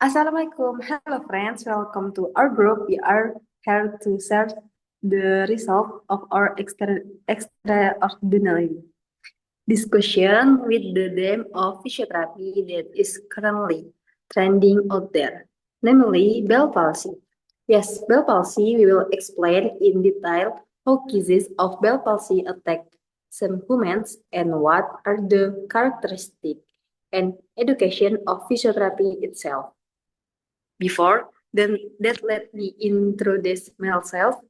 Assalamualaikum. Hello friends, welcome to our group. We are here to share the result of our extraordinary discussion with the theme of physiotherapy that is currently trending out there, namely Bell palsy. Yes, Bell palsy, we will explain in detail how cases of Bell palsy attack some humans and what are the characteristics and education of physiotherapy itself. Before then, that let me introduce myself.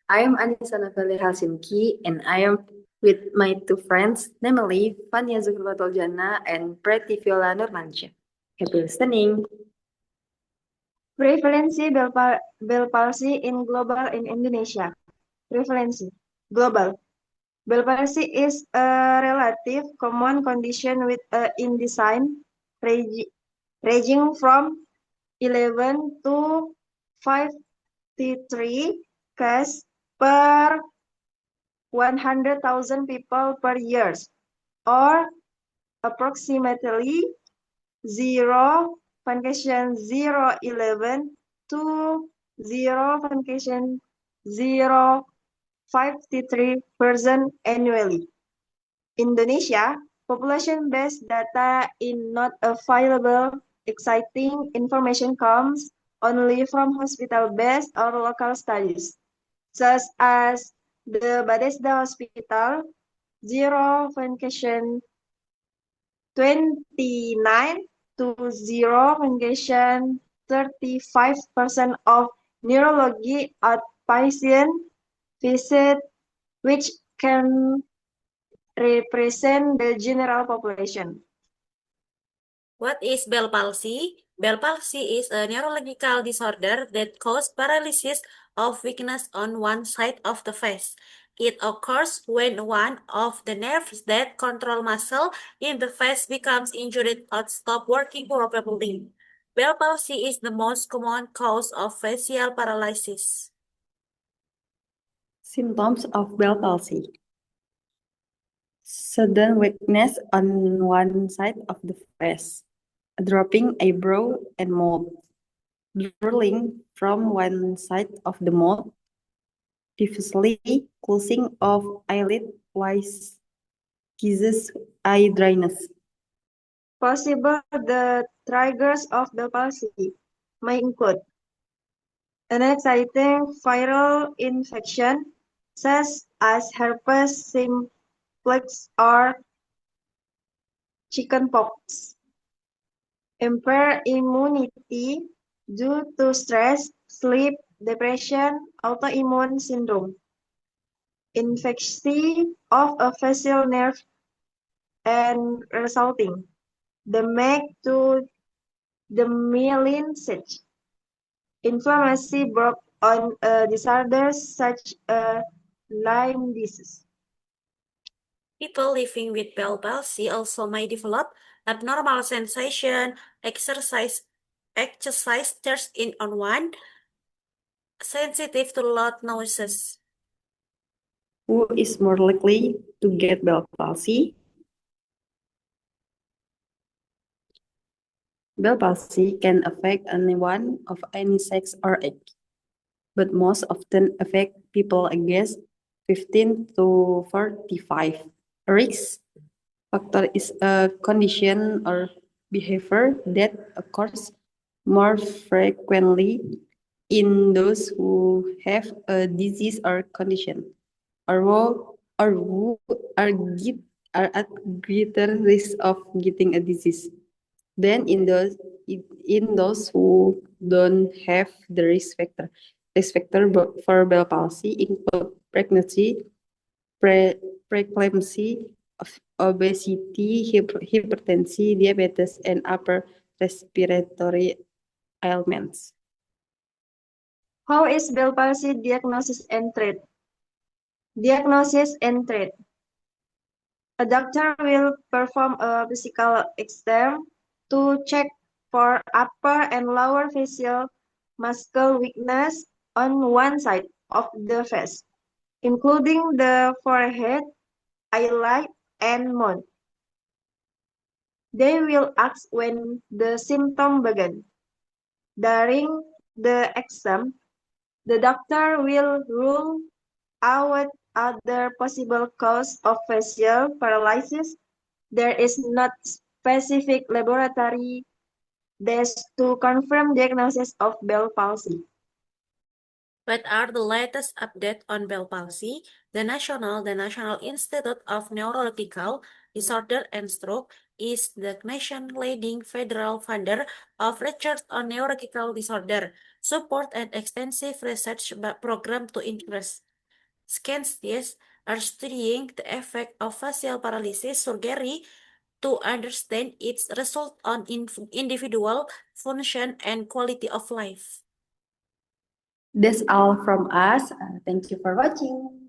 I am Anissa Noveli Helsinki, and I am with my two friends, namely Fania Zuhrotoljana and Preti Viola Nurmansyah. Happy listening. Prevalency Bell palsy in global in Indonesia. Prevalency global. Bell palsy is a relative common condition with a indesign ranging from 11 to 53 cases per 100,000 people per year, or approximately 0.011 to 0.053% annually. Indonesia, population-based data is not available. Exciting information comes only from hospital-based or local studies, such as the Bethesda Hospital, 0.29 to 0.35% of neurology outpatient visit, which can represent the general population. What is Bell palsy? Bell palsy is a neurological disorder that causes paralysis of weakness on one side of the face. It occurs when one of the nerves that control muscle in the face becomes injured or stop working properly. Bell palsy is the most common cause of facial paralysis. Symptoms of Bell palsy. Sudden weakness on one side of the face, a dropping eyebrow and mouth, drooling from one side of the mouth, diffusely closing of eyelid, wise cases, eye dryness. Possible the triggers of Bell palsy may include an exciting viral infection, such as herpes simplex or chickenpox, impaired immunity due to stress, sleep deprivation, autoimmune syndrome, infection of a facial nerve and resulting damage to the myelin sheath, inflammation brought on disorders such as Lyme disease. People living with Bell palsy also may develop abnormal sensation, exercise thirst in on one, sensitive to loud noises. Who is more likely to get Bell palsy? Bell palsy can affect anyone of any sex or age, but most often affect people aged 15 to 45. A risk factor is a condition or behavior that occurs more frequently in those who have a disease or condition, or who are at greater risk of getting a disease than in those who don't have the risk factor. Risk factor for Bell palsy include pregnancy, pre preeclampsia, obesity, hypertension, diabetes, and upper respiratory ailments. How is Bell palsy diagnosis and treat? Diagnosis and treat. A doctor will perform a physical exam to check for upper and lower facial muscle weakness on one side of the face, including the forehead, eyelid, and mouth. They will ask when the symptom began. During the exam, the doctor will rule out other possible cause of facial paralysis. There is not specific laboratory tests to confirm diagnosis of Bell palsy. What are the latest updates on Bell palsy? The National Institute of Neurological Disorder and Stroke is the nation's leading federal funder of research on neurological disorder, support an extensive research program to increase. Scientists are studying the effect of facial paralysis surgery to understand its result on individual function and quality of life. That's all from us. Thank you for watching.